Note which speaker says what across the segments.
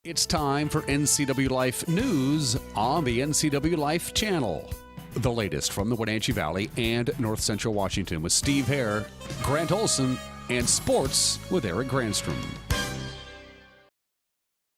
Speaker 1: It's time for NCW Life News on the NCW Life channel. The latest from the Wenatchee Valley and North Central Washington with Steve Hare, Grant Olson, and sports with Eric Granstrom.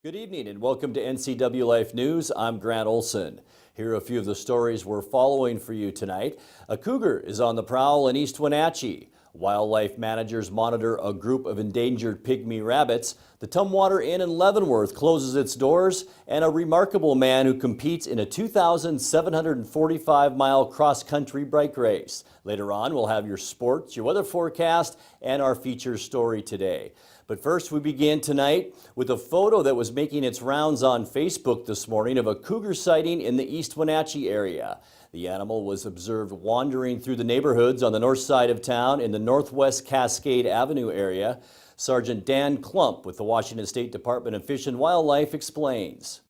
Speaker 2: Good evening and welcome to NCW Life News. I'm Grant Olson. Here are a few of the stories we're following for you tonight. A cougar is on the prowl in East Wenatchee. Wildlife managers monitor a group of endangered pygmy rabbits. The Tumwater Inn in Leavenworth closes its doors, and a remarkable man who competes in a 2,745-mile cross-country bike race. Later on, we'll have your sports, your weather forecast, and our feature story today. But first, we begin tonight with a photo that was making its rounds on Facebook this morning of a cougar sighting in the East Wenatchee area. The animal was observed wandering through the neighborhoods on the north side of town in the Northwest Cascade Avenue area. Sergeant Dan Klump with the Washington State Department of Fish and Wildlife explains.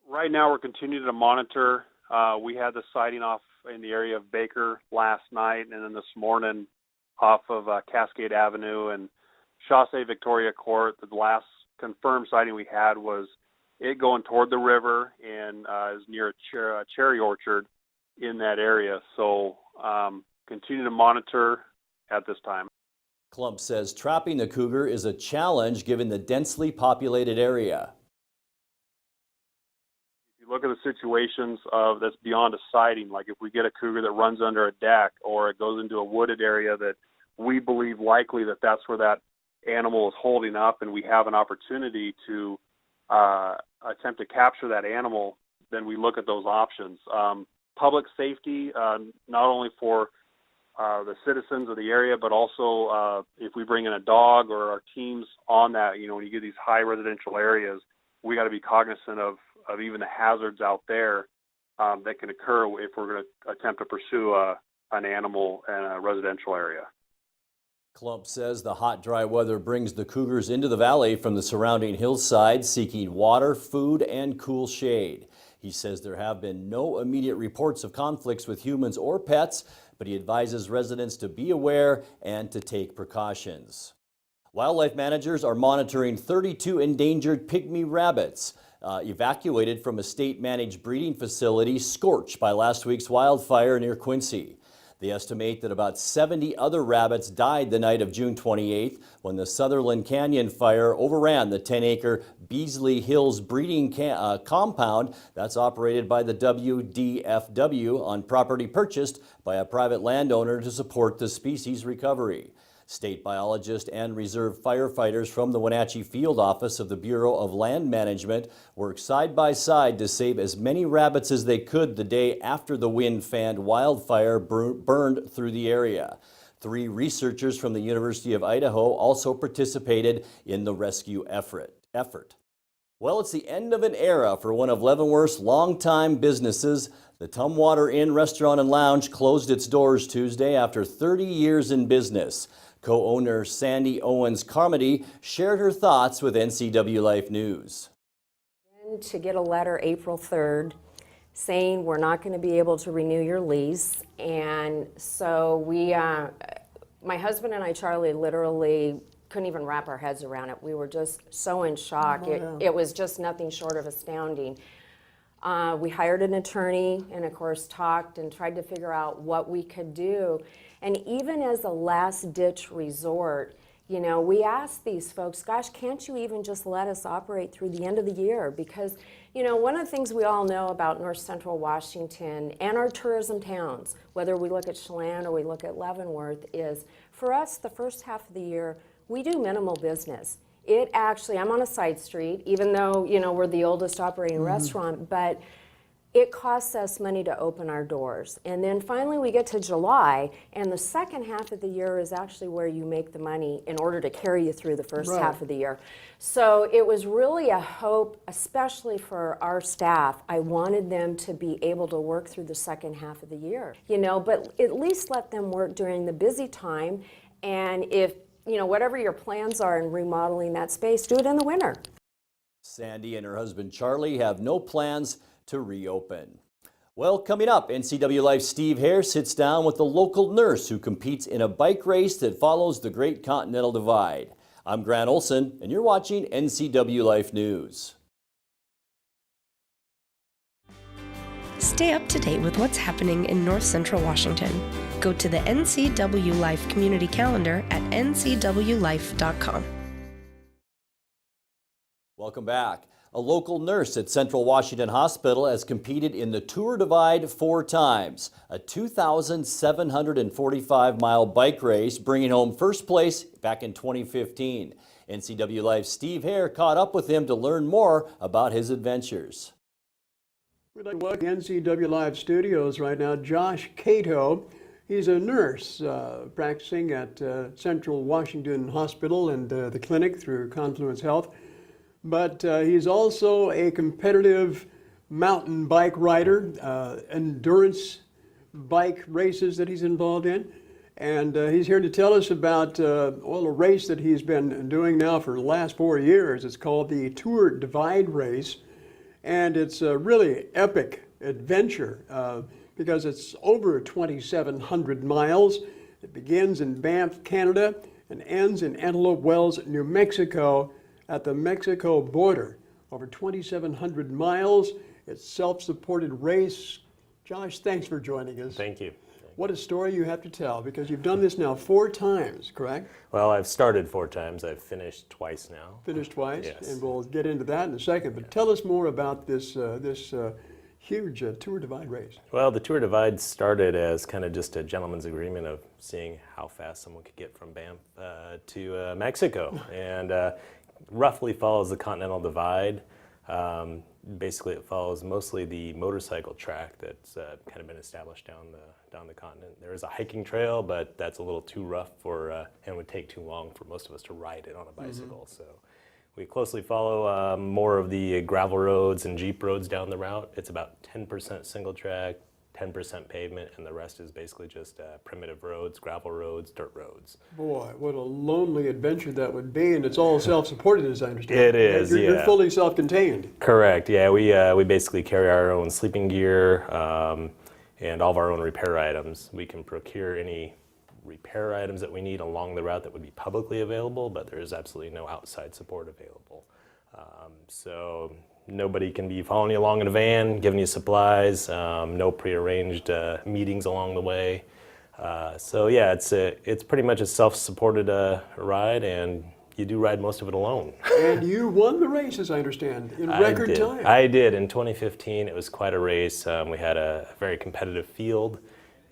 Speaker 3: Right now we're continuing to monitor. We had the sighting off in the area of Baker last night, and then this morning off of Cascade Avenue and Chaussee Victoria Court. The last confirmed sighting we had was it going toward the river and is near a cherry orchard in that area. So continue to monitor at this time.
Speaker 2: Klump says trapping the cougar is a challenge given the densely populated area.
Speaker 3: If you look at the situations of that's beyond a sighting, like if we get a cougar that runs under a deck or it goes into a wooded area that we believe likely that that's where that animal is holding up and we have an opportunity to attempt to capture that animal, then we look at those options. Public safety, not only for the citizens of the area, but also if we bring in a dog or our teams on that, you know, when you get these high residential areas, we got to be cognizant of even the hazards out there that can occur if we're going to attempt to pursue an animal in a residential area.
Speaker 2: Klump says the hot, dry weather brings the cougars into the valley from the surrounding hillside, seeking water, food, and cool shade. He says there have been no immediate reports of conflicts with humans or pets, but he advises residents to be aware and to take precautions. Wildlife managers are monitoring 32 endangered pygmy rabbits evacuated from a state-managed breeding facility scorched by last week's wildfire near Quincy. They estimate that about 70 other rabbits died the night of June 28th when the Sutherland Canyon fire overran the 10-acre Beasley Hills breeding compound that's operated by the WDFW on property purchased by a private landowner to support the species recovery. State biologists and reserve firefighters from the Wenatchee Field Office of the Bureau of Land Management worked side by side to save as many rabbits as they could the day after the wind-fanned wildfire burned through the area. 3 researchers from the University of Idaho also participated in the rescue effort. Well, it's the end of an era for one of Leavenworth's longtime businesses. The Tumwater Inn Restaurant and Lounge closed its doors Tuesday after 30 years in business. Co-owner Sandy Owens-Carmody shared her thoughts with NCW Life News.
Speaker 4: To get a letter April 3rd saying we're not going to be able to renew your lease, and so we, my husband and I, Charlie, literally couldn't even wrap our heads around it. We were just so in shock. It was just nothing short of astounding. We hired an attorney and of course talked and tried to figure out what we could do. And even as a last-ditch resort, you know, we asked these folks, gosh, can't you even just let us operate through the end of the year? Because, you know, one of the things we all know about North Central Washington and our tourism towns, whether we look at Chelan or we look at Leavenworth, is for us, the first half of the year, we do minimal business. It actually, I'm on a side street, even though, you know, we're the oldest operating restaurant, but it costs us money to open our doors. And then finally we get to July, and the second half of the year is actually where you make the money in order to carry you through the first half of the year. So it was really a hope, especially for our staff. I wanted them to be able to work through the second half of the year, you know, but at least let them work during the busy time. And if, you know, whatever your plans are in remodeling that space, do it in the winter.
Speaker 2: Sandy and her husband Charlie have no plans to reopen. Well, coming up, NCW Life's Steve Hare sits down with the local nurse who competes in a bike race that follows the Great Continental Divide. I'm Grant Olson, and you're watching NCW Life News.
Speaker 5: Stay up to date with what's happening in North Central Washington. Go to the NCW Life community calendar at ncwlife.com.
Speaker 2: Welcome back. A local nurse at Central Washington Hospital has competed in the Tour Divide 4 times, a 2,745-mile bike race, bringing home first place back in 2015. NCW Life's Steve Hare caught up with him to learn more about his adventures.
Speaker 6: We'd like to welcome to NCW Live studios right now, Josh Kato. He's a nurse practicing at Central Washington Hospital and the clinic through Confluence Health. But he's also a competitive mountain bike rider, endurance bike races that he's involved in. And he's here to tell us about a race that he's been doing now for the last 4 years. It's called the Tour Divide Race. And it's a really epic adventure because it's over 2,700 miles. It begins in Banff, Canada, and ends in Antelope Wells, New Mexico, at the Mexico border. Over 2,700 miles. It's a self-supported race. Josh, thanks for joining us.
Speaker 7: Thank you.
Speaker 6: What a story you have to tell, because you've done this now 4 times, correct?
Speaker 7: Well, I've started 4 times. I've finished twice now.
Speaker 6: Finished twice?
Speaker 7: Yes.
Speaker 6: And we'll get into that in a second. But tell us more about this huge Tour Divide race.
Speaker 7: Well, the Tour Divide started as kind of just a gentleman's agreement of seeing how fast someone could get from Banff to Mexico. And roughly follows the Continental Divide. Basically, it follows mostly the motorcycle track that's kind of been established down the continent. There is a hiking trail, but that's a little too rough for and would take too long for most of us to ride it on a bicycle. So we closely follow more of the gravel roads and Jeep roads down the route. It's about 10% single track, 10% pavement, and the rest is basically just primitive roads, gravel roads, dirt roads.
Speaker 6: Boy, what a lonely adventure that would be, and it's all self-supported, as I understand.
Speaker 7: It is,
Speaker 6: You're fully self-contained.
Speaker 7: Correct, yeah. We basically carry our own sleeping gear and all of our own repair items. We can procure any repair items that we need along the route that would be publicly available, but there is absolutely no outside support available. So nobody can be following you along in a van, giving you supplies, no prearranged meetings along the way. So yeah, it's pretty much a self-supported ride, and you do ride most of it alone.
Speaker 6: And you won the race, as I understand, in record time.
Speaker 7: I did. In 2015, it was quite a race. We had a very competitive field,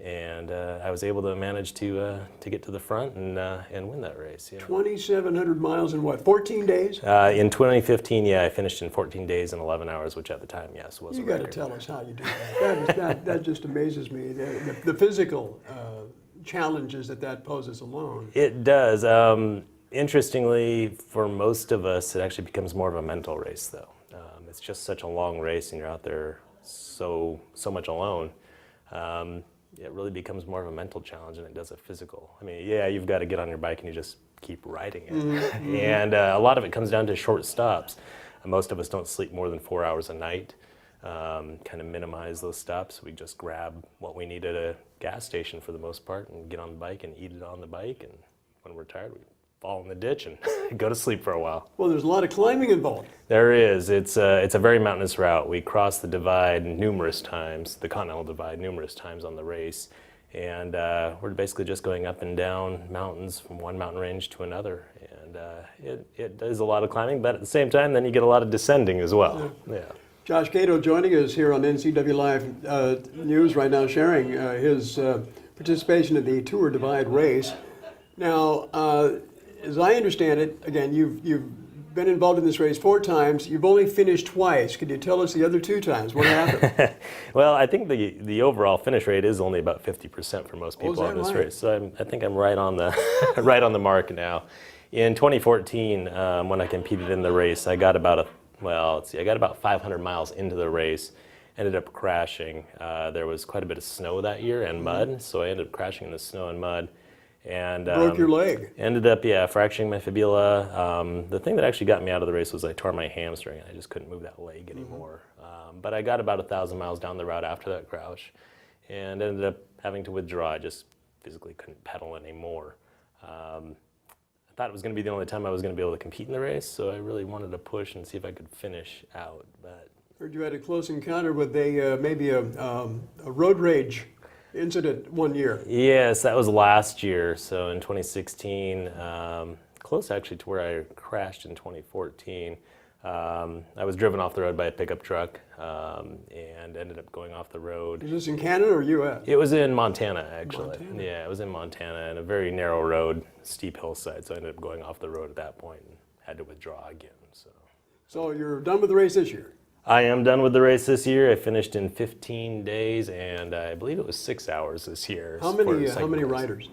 Speaker 7: and I was able to manage to get to the front and win that race. Yeah.
Speaker 6: 2,700 miles in what, 14 days?
Speaker 7: In 2015, yeah, I finished in 14 days and 11 hours, which at the time, yes, was a record.
Speaker 6: You got to tell us how you do that. That just amazes me. The physical challenges that poses alone.
Speaker 7: It does. Interestingly, for most of us, it actually becomes more of a mental race, though. It's just such a long race, and you're out there so much alone. It really becomes more of a mental challenge than it does a physical. I mean, yeah, you've got to get on your bike and you just keep riding it. Mm-hmm. And a lot of it comes down to short stops. Most of us don't sleep more than 4 hours a night. Kind of minimize those stops. We just grab what we need at a gas station for the most part and get on the bike and eat it on the bike. And when we're tired, we fall in the ditch and go to sleep for a while.
Speaker 6: Well, there's a lot of climbing involved.
Speaker 7: There is. It's a very mountainous route. We cross the divide numerous times, the Continental Divide numerous times on the race. And we're basically just going up and down mountains from one mountain range to another. And it does a lot of climbing, but at the same time, then you get a lot of descending as well. Yeah.
Speaker 6: Josh Kato joining us here on NCW Live News right now, sharing his participation in the Tour Divide race. Now, as I understand it, again, you've been involved in this race 4 times. You've only finished twice. Could you tell us the other 2 times? What happened?
Speaker 7: Well, I think the overall finish rate is only about 50% for most people in this race. So I think I'm right on the right on the mark now. In 2014, when I competed in the race, I got about 500 miles into the race. Ended up crashing. There was quite a bit of snow that year and mud, so I ended up crashing in the snow and mud. And
Speaker 6: broke your leg.
Speaker 7: Ended up, fracturing my fibula. The thing that actually got me out of the race was I tore my hamstring. I just couldn't move that leg anymore. But I got about 1,000 miles down the route after that crash, and ended up having to withdraw. I just physically couldn't pedal anymore. I thought it was going to be the only time I was going to be able to compete in the race, so I really wanted to push and see if I could finish out. But
Speaker 6: Heard you had a close encounter with maybe a road rage incident one year.
Speaker 7: Yes, that was last year. So in 2016, close actually to where I crashed in 2014. I was driven off the road by a pickup truck and ended up going off the road.
Speaker 6: Is this in Canada or U.S.?
Speaker 7: It was in Montana, actually.
Speaker 6: Montana.
Speaker 7: Yeah, it was in Montana, and a very narrow road, steep hillside, so I ended up going off the road at that point and had to withdraw again.
Speaker 6: So you're done with the race this year?
Speaker 7: I am done with the race this year. I finished in 15 days, and I believe it was 6 hours this year.
Speaker 6: How many riders?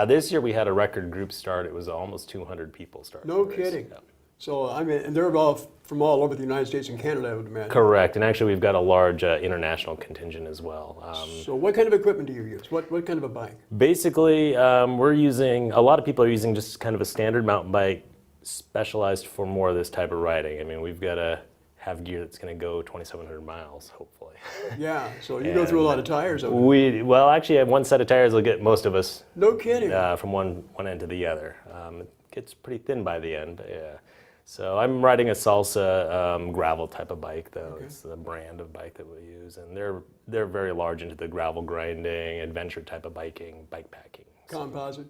Speaker 7: This year we had a record group start. It was almost 200 people starting.
Speaker 6: No
Speaker 7: the race.
Speaker 6: kidding.
Speaker 7: Yeah.
Speaker 6: So, I mean, and they're all from all over the United States and Canada, I would imagine.
Speaker 7: Correct, and actually we've got a large international contingent as well.
Speaker 6: So what kind of equipment do you use? What kind of a bike?
Speaker 7: Basically, we're using, a lot of people are using just kind of a standard mountain bike specialized for more of this type of riding. I mean, we've got to have gear that's going to go 2,700 miles, hopefully.
Speaker 6: Yeah, so you go through a lot of tires.
Speaker 7: Well, actually, one set of tires will get most of us.
Speaker 6: No kidding.
Speaker 7: From one end to the other. It gets pretty thin by the end, but yeah. So I'm riding a Salsa gravel type of bike, though. Okay. It's the brand of bike that we use, and they're very large into the gravel grinding, adventure type of biking, bike packing.
Speaker 6: Composite?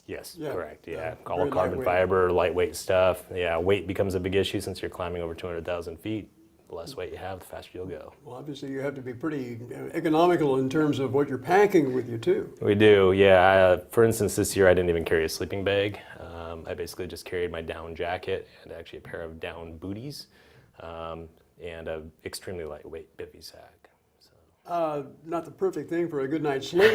Speaker 7: Yes, yeah, correct. Yeah, all
Speaker 6: very
Speaker 7: carbon
Speaker 6: lightweight.
Speaker 7: fiber, lightweight stuff. Yeah, weight becomes a big issue since you're climbing over 200,000 feet. The less weight you have, the faster you'll go.
Speaker 6: Well, obviously you have to be pretty economical in terms of what you're packing with you too.
Speaker 7: We do, yeah. For instance, this year I didn't even carry a sleeping bag. I basically just carried my down jacket and actually a pair of down booties and an extremely lightweight bivy sack.
Speaker 6: Not the perfect thing for a good night's sleep.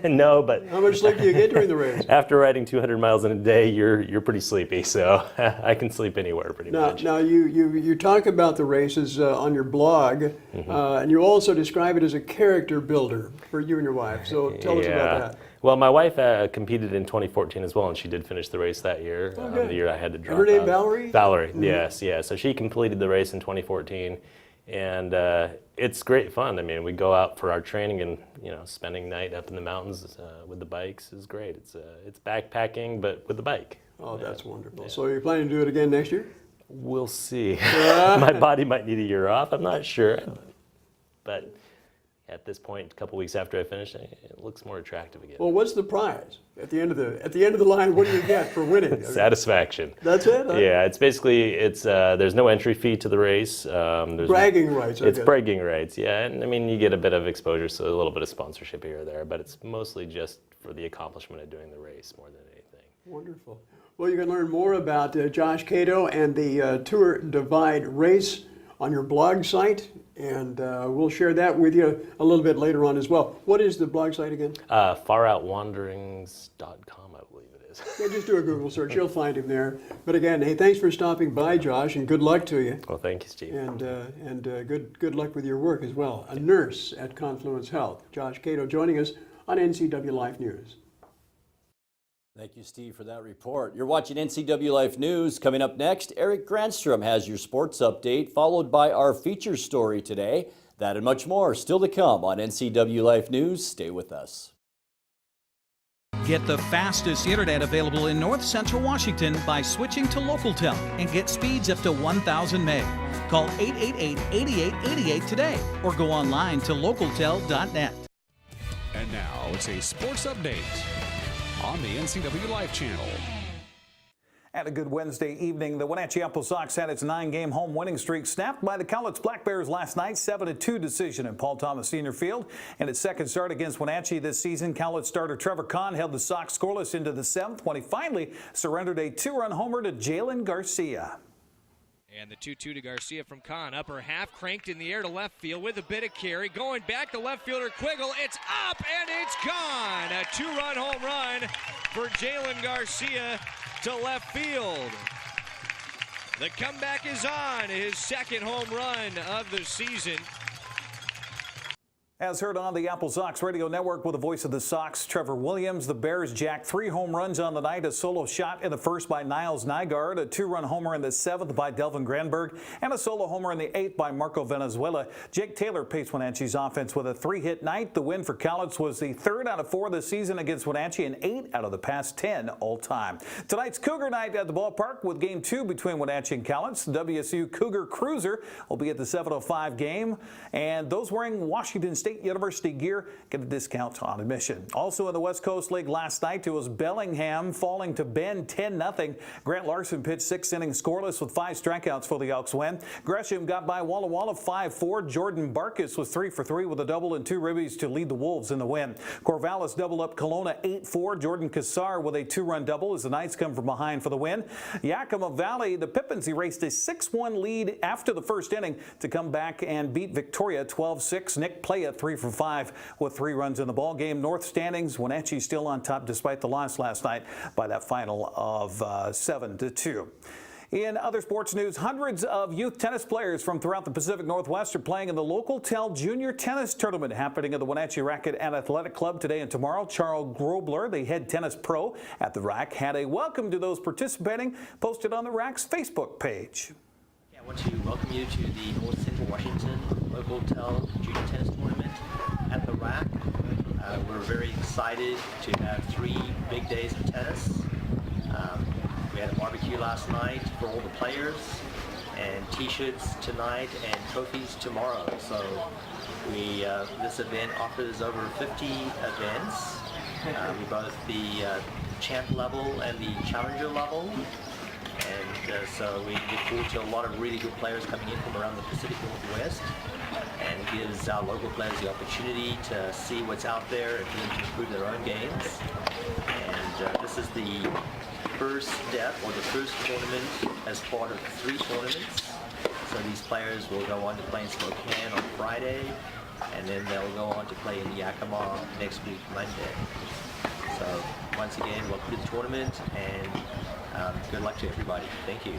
Speaker 7: No, but
Speaker 6: how much sleep do you get during the race?
Speaker 7: After riding 200 miles in a day, you're pretty sleepy, so I can sleep anywhere pretty much.
Speaker 6: Now you talk about the races on your blog, and you also describe it as a character builder for you and your wife. So tell us about that.
Speaker 7: Well, my wife competed in 2014 as well, and she did finish the race that year. The year I had to drop out.
Speaker 6: Her name Valerie?
Speaker 7: Valerie, yes, yeah. So she completed the race in 2014. And it's great fun. I mean, we go out for our training, and spending night up in the mountains with the bikes is great. It's backpacking, but with the bike.
Speaker 6: Oh, that's wonderful. Yeah. So you're planning to do it again next year?
Speaker 7: We'll see. My body might need a year off. I'm not sure, but at this point, a couple weeks after I finish, it looks more attractive again.
Speaker 6: Well, what's the prize at the end of the line? What do you get for winning?
Speaker 7: Satisfaction.
Speaker 6: That's it. Huh?
Speaker 7: Yeah, it's basically there's no entry fee to the race. There's
Speaker 6: bragging rights.
Speaker 7: It's bragging rights. Yeah, and I mean you get a bit of exposure, so a little bit of sponsorship here or there, but it's mostly just for the accomplishment of doing the race more than anything.
Speaker 6: Wonderful. Well, you can learn more about Josh Kato and the Tour Divide race on your blog site, and we'll share that with you a little bit later on as well. What is the blog site again?
Speaker 7: faroutwanderings.com, I believe it is.
Speaker 6: Yeah, just do a Google search. You'll find him there. But again, hey, thanks for stopping by, Josh, and good luck to you.
Speaker 7: Well, thank you, Steve.
Speaker 6: And good luck with your work as well. A nurse at Confluence Health. Josh Kato joining us on NCW Life News.
Speaker 2: Thank you, Steve, for that report. You're watching NCW Life News. Coming up next, Eric Granstrom has your sports update, followed by our feature story today. That and much more still to come on NCW Life News. Stay with us.
Speaker 8: Get the fastest internet available in North Central Washington by switching to LocalTel and get speeds up to 1,000 meg. Call 888-8888 today or go online to localtel.net.
Speaker 1: And now it's a sports update on the NCW Life channel.
Speaker 9: And a good Wednesday evening. The Wenatchee Apple Sox had its 9-game home winning streak snapped by the Cowlitz Black Bears last night. 7-2 decision in Paul Thomas Senior Field. And its second start against Wenatchee this season, Cowlitz starter Trevor Kahn held the Sox scoreless into the 7th when he finally surrendered a 2-run homer to Jalen Garcia.
Speaker 10: And the 2-2 to Garcia from Kahn. Upper half cranked in the air to left field with a bit of carry. Going back to left fielder Quiggle. It's up and it's gone. A 2-run home run for Jalen Garcia to left field. The comeback is on. His second home run of the season.
Speaker 9: As heard on the Apple Sox Radio Network with the voice of the Sox, Trevor Williams, the Bears jacked 3 home runs on the night, a solo shot in the first by Niles Nygaard, a 2-run homer in the 7th by Delvin Granberg, and a solo homer in the 8th by Marco Venezuela. Jake Taylor paced Wenatchee's offense with a 3-hit night. The win for Cowlitz was the 3rd out of 4 this season against Wenatchee and 8 out of the past 10 all time. Tonight's Cougar night at the ballpark with Game 2 between Wenatchee and Cowlitz. The WSU Cougar Cruiser will be at the 7:05 game, and those wearing Washington State University gear get a discount on admission. Also in the West Coast League last night, it was Bellingham falling to Bend 10-0. Grant Larson pitched 6 innings scoreless with 5 strikeouts for the Elks win. Gresham got by Walla Walla 5-4. Jordan Barkis was 3 for 3 with a double and 2 ribbies to lead the Wolves in the win. Corvallis doubled up Kelowna 8-4. Jordan Cassar with a 2-run double as the Knights come from behind for the win. Yakima Valley, the Pippins erased a 6-1 lead after the first inning to come back and beat Victoria 12-6. Nick Playa 3 for 5 with 3 runs in the ball game. North standings, Wenatchee still on top despite the loss last night by that final of 7-2. In other sports news, hundreds of youth tennis players from throughout the Pacific Northwest are playing in the Local Tel Junior Tennis Tournament happening at the Wenatchee Racket and Athletic Club today and tomorrow. Charles Grobler, the head tennis pro at the RAC, had a welcome to those participating posted on the RAC's Facebook page.
Speaker 11: I want to welcome you to the North Central Washington Local Tel Junior Tennis Tournament at the RAC. We're very excited to have 3 big days of tennis. We had a barbecue last night for all the players, and t-shirts tonight and trophies tomorrow. So this event offers over 50 events. We both the champ level and the challenger level. And so we look forward to a lot of really good players coming in from around the Pacific Northwest, and gives our local players the opportunity to see what's out there and for them to improve their own games. And this is the first step, or the first tournament as part of 3 tournaments. So these players will go on to play in Spokane on Friday, and then they'll go on to play in Yakima next week, Monday. So once again, welcome to the tournament, and good luck to everybody. Thank you.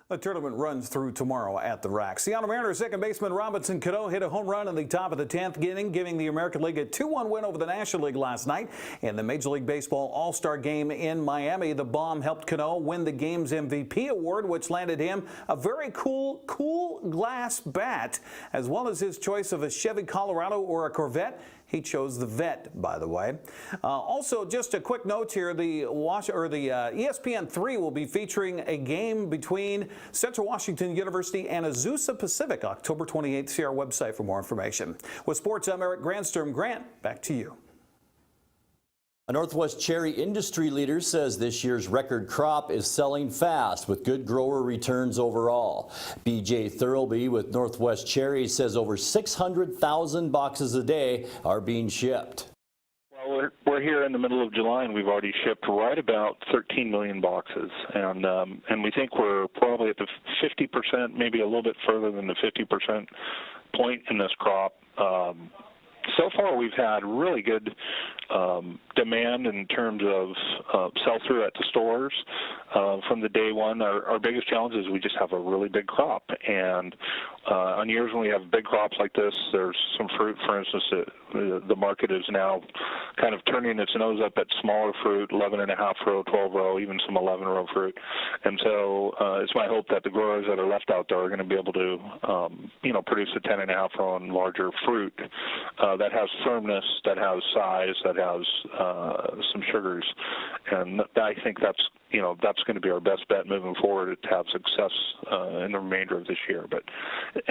Speaker 9: The tournament runs through tomorrow at the RAC. Seattle Mariners second baseman Robinson Cano hit a home run in the top of the 10th inning, giving the American League a 2-1 win over the National League last night. In the Major League Baseball All-Star Game in Miami, the bomb helped Cano win the game's MVP award, which landed him a very cool glass bat, as well as his choice of a Chevy Colorado or a Corvette. He chose the Vet, by the way. Also, just a quick note here, the ESPN 3 will be featuring a game between Central Washington University and Azusa Pacific, October 28th. See our website for more information. With sports, I'm Eric Grandstrom. Grant, back to you.
Speaker 2: A Northwest cherry industry leader says this year's record crop is selling fast with good grower returns overall. BJ Thurlby with Northwest Cherry says over 600,000 boxes a day are being shipped.
Speaker 12: Well, we're here in the middle of July, and we've already shipped right about 13 million boxes, and we think we're probably at the 50%, maybe a little bit further than the 50% point in this crop. So far, we've had really good demand in terms of sell-through at the stores from the day one. Our biggest challenge is we just have a really big crop, and on years when we have big crops like this, there's some fruit, for instance, the market is now kind of turning its nose up at smaller fruit, 11.5 row, 12 row, even some 11 row fruit. And so it's my hope that the growers that are left out there are going to be able to, produce a 10.5 row and larger fruit that has firmness, that has size, that has some sugars. And I think that's going to be our best bet moving forward to have success in the remainder of this year. But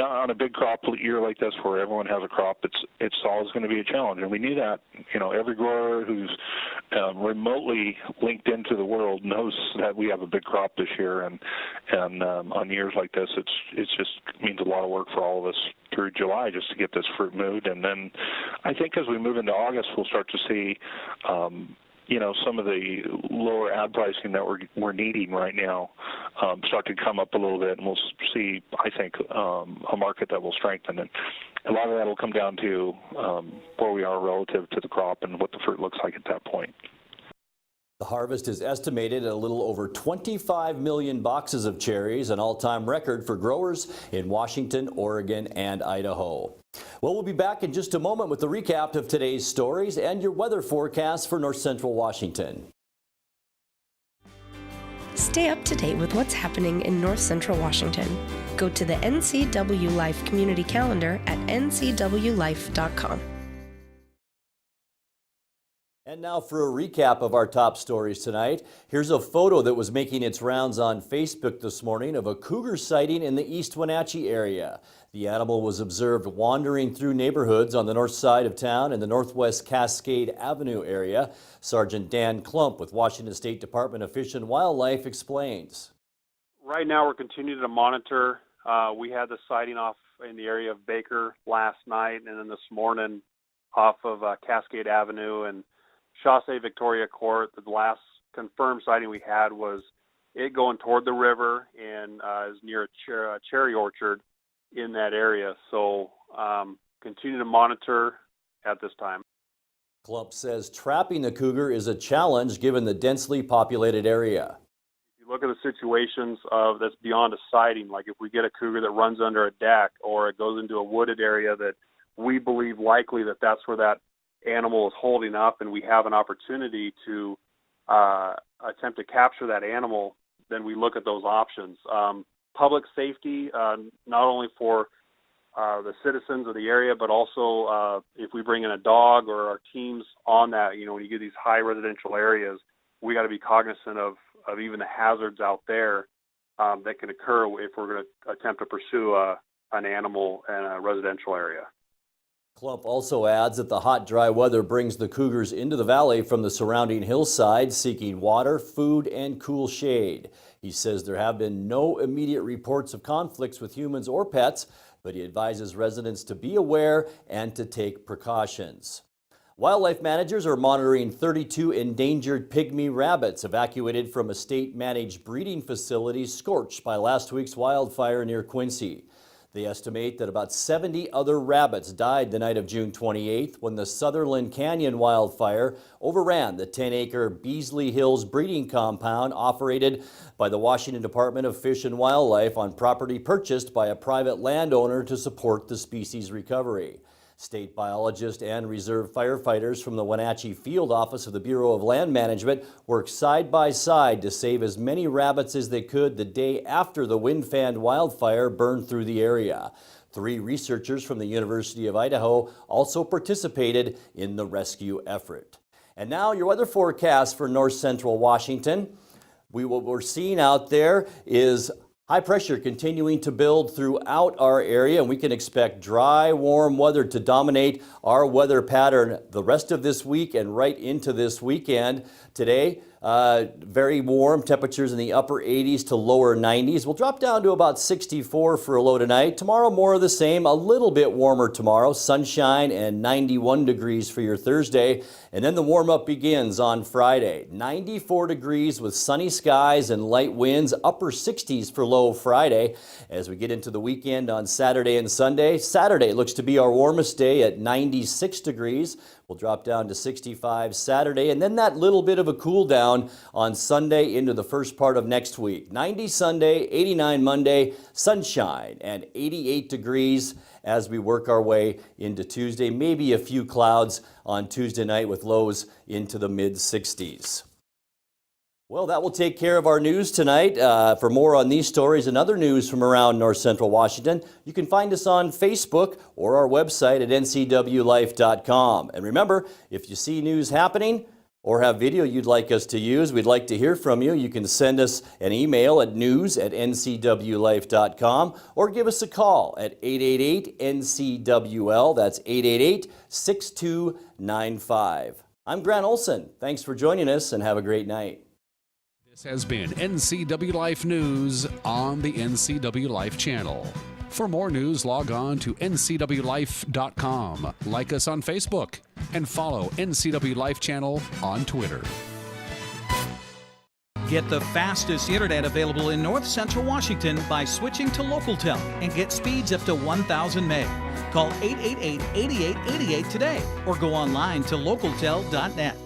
Speaker 12: on a big crop year like this, where everyone has a crop, it's always going to be a challenge, and we knew that. Every grower who's remotely linked into the world knows that we have a big crop this year, and on years like this, it just means a lot of work for all of us through July just to get this fruit moved. And then I think as we move into August, we'll start to see some of the lower ad pricing that we're needing right now start to come up a little bit, and we'll see, I think, a market that will strengthen. And a lot of that will come down to where we are relative to the crop and what the fruit looks like at that point.
Speaker 2: The harvest is estimated at a little over 25 million boxes of cherries, an all-time record for growers in Washington, Oregon, and Idaho. Well, we'll be back in just a moment with the recap of today's stories and your weather forecast for North Central Washington.
Speaker 5: Stay up to date with what's happening in North Central Washington. Go to the NCW Life Community Calendar at ncwlife.com.
Speaker 2: And now for a recap of our top stories tonight. Here's a photo that was making its rounds on Facebook this morning of a cougar sighting in the East Wenatchee area. The animal was observed wandering through neighborhoods on the north side of town in the Northwest Cascade Avenue area. Sergeant Dan Klump with Washington State Department of Fish and Wildlife explains.
Speaker 3: Right now we're continuing to monitor. We had the sighting off in the area of Baker last night, and then this morning off of Cascade Avenue and Chaussee Victoria Court. The last confirmed sighting we had was it going toward the river and is near a cherry orchard in that area. So continue to monitor at this time.
Speaker 2: Klump says trapping the cougar is a challenge given the densely populated area.
Speaker 3: If you look at the situations of that's beyond a sighting, like if we get a cougar that runs under a deck or it goes into a wooded area that we believe likely that that's where that animal is holding up and we have an opportunity to attempt to capture that animal, then we look at those options. Public safety, not only for the citizens of the area, but also if we bring in a dog or our teams on that, when you get these high residential areas, we got to be cognizant of even the hazards out there that can occur if we're going to attempt to pursue an animal in a residential area.
Speaker 2: Klump also adds that the hot, dry weather brings the cougars into the valley from the surrounding hillside, seeking water, food, and cool shade. He says there have been no immediate reports of conflicts with humans or pets, but he advises residents to be aware and to take precautions. Wildlife managers are monitoring 32 endangered pygmy rabbits evacuated from a state-managed breeding facility scorched by last week's wildfire near Quincy. They estimate that about 70 other rabbits died the night of June 28th when the Sutherland Canyon wildfire overran the 10-acre Beasley Hills breeding compound operated by the Washington Department of Fish and Wildlife on property purchased by a private landowner to support the species recovery. State biologists and reserve firefighters from the Wenatchee Field Office of the Bureau of Land Management worked side by side to save as many rabbits as they could the day after the wind-fanned wildfire burned through the area. 3 researchers from the University of Idaho also participated in the rescue effort. And now your weather forecast for North Central Washington. What we're seeing out there is high pressure continuing to build throughout our area, and we can expect dry, warm weather to dominate our weather pattern the rest of this week and right into this weekend. Today, very warm temperatures in the upper 80s to lower 90s. We'll drop down to about 64 for a low tonight. Tomorrow, more of the same, a little bit warmer tomorrow. Sunshine and 91 degrees for your Thursday. And then the warm-up begins on Friday. 94 degrees with sunny skies and light winds, upper 60s for low Friday. As we get into the weekend on Saturday and Sunday, Saturday looks to be our warmest day at 96 degrees. We'll drop down to 65 Saturday, and then that little bit of a cool down on Sunday into the first part of next week. 90 Sunday, 89 Monday, sunshine, and 88 degrees as we work our way into Tuesday. Maybe a few clouds on Tuesday night with lows into the mid-60s. Well, that will take care of our news tonight. For more on these stories and other news from around North Central Washington, you can find us on Facebook or our website at ncwlife.com. And remember, if you see news happening or have video you'd like us to use, we'd like to hear from you. You can send us an email at news@ncwlife.com or give us a call at 888-NCWL. That's 888-6295. I'm Grant Olson. Thanks for joining us and have a great night.
Speaker 1: This has been NCW Life News on the NCW Life channel. For more news, log on to ncwlife.com, like us on Facebook, and follow NCW Life channel on Twitter.
Speaker 8: Get the fastest internet available in North Central Washington by switching to LocalTel and get speeds up to 1,000 meg. Call 888-8888 today or go online to localtel.net.